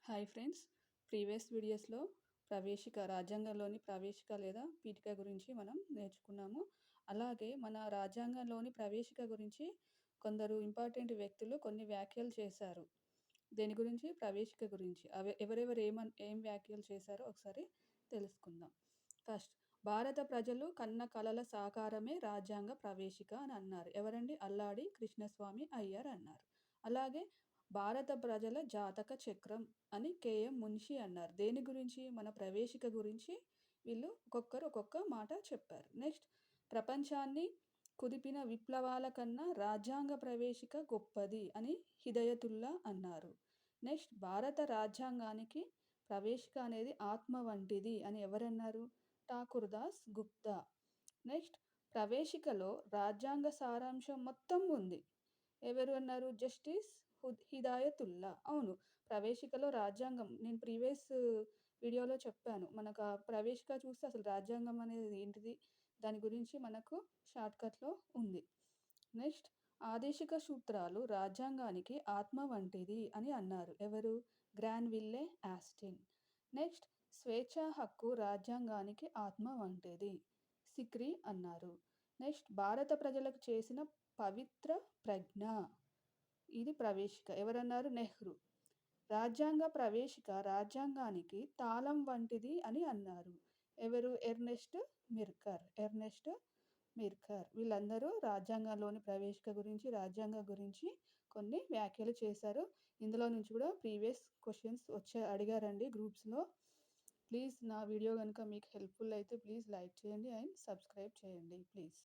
Hi friends. Previous వీడియోస్‌లో రాజ్యాంగంలోని ప్రవేశిక లేదా పీఠిక గురించి మనం నేర్చుకున్నాము. అలాగే మన రాజ్యాంగంలోని ప్రవేశిక గురించి కొందరు ఇంపార్టెంట్ వ్యక్తులు కొన్ని వ్యాఖ్యలు చేశారు. దేని గురించి? ప్రవేశిక గురించి. ఎవరెవరు ఏం వ్యాఖ్యలు చేశారో ఒకసారి తెలుసుకుందాం. ఫస్ట్, భారత ప్రజలు కన్న కలల సాకారమే రాజ్యాంగ ప్రవేశిక అని అన్నారు. ఎవరండి? అల్లాడి కృష్ణస్వామి అయ్యర్ అన్నారు. అలాగే భారత ప్రజల జాతక చక్రం అని కేఎం మున్షి అన్నారు. దేని గురించి? మన ప్రవేశిక గురించి వీళ్ళు ఒక్కొక్కరు ఒక్కొక్క మాట చెప్పారు. నెక్స్ట్, ప్రపంచాన్ని కుదిపిన విప్లవాల కన్నా రాజ్యాంగ ప్రవేశిక గొప్పది అని హిదయతుల్లా అన్నారు. నెక్స్ట్, భారత రాజ్యాంగానికి ప్రవేశిక అనేది ఆత్మ వంటిది అని ఎవరన్నారు? ఠాకూర్ దాస్ గుప్తా. నెక్స్ట్, ప్రవేశికలో రాజ్యాంగ సారాంశం మొత్తం ఉంది. ఎవరు అన్నారు? జస్టిస్ హిదాయతుల్లా. అవును, ప్రవేశికలో రాజ్యాంగం నేను ప్రీవియస్ వీడియోలో చెప్పాను. మనకు ఆ ప్రవేశిక చూస్తే అసలు రాజ్యాంగం అనేది ఏంటిది, దాని గురించి మనకు షార్ట్‌కట్‌లో ఉంది. నెక్స్ట్, ఆదేశిక సూత్రాలు రాజ్యాంగానికి ఆత్మ వంటిది అని అన్నారు. ఎవరు? Granville Austin. నెక్స్ట్, స్వేచ్ఛా హక్కు రాజ్యాంగానికి ఆత్మ వంటిది. సిక్రీ అన్నారు. నెక్స్ట్, భారత ప్రజలకు చేసిన పవిత్ర ప్రజ్ఞ. ఇది ప్రవేశిక. ఎవరన్నారు? నెహ్రూ. రాజ్యాంగ ప్రవేశిక రాజ్యాంగానికి తాళం వంటిది అని అన్నారు. ఎవరు? ఎర్నెస్ట్ మిర్కర్. వీళ్ళందరూ రాజ్యాంగంలోని ప్రవేశిక గురించి, రాజ్యాంగం గురించి కొన్ని వ్యాఖ్యలు చేశారు. ఇందులో నుంచి కూడా ప్రీవియస్ క్వశ్చన్స్ అడిగారండి గ్రూప్స్‌లో. ప్లీజ్ నా వీడియో కనుక మీకు హెల్ప్‌ఫుల్ అయితే ప్లీజ్ లైక్ చేయండి అండ్ సబ్స్క్రైబ్ చేయండి ప్లీజ్.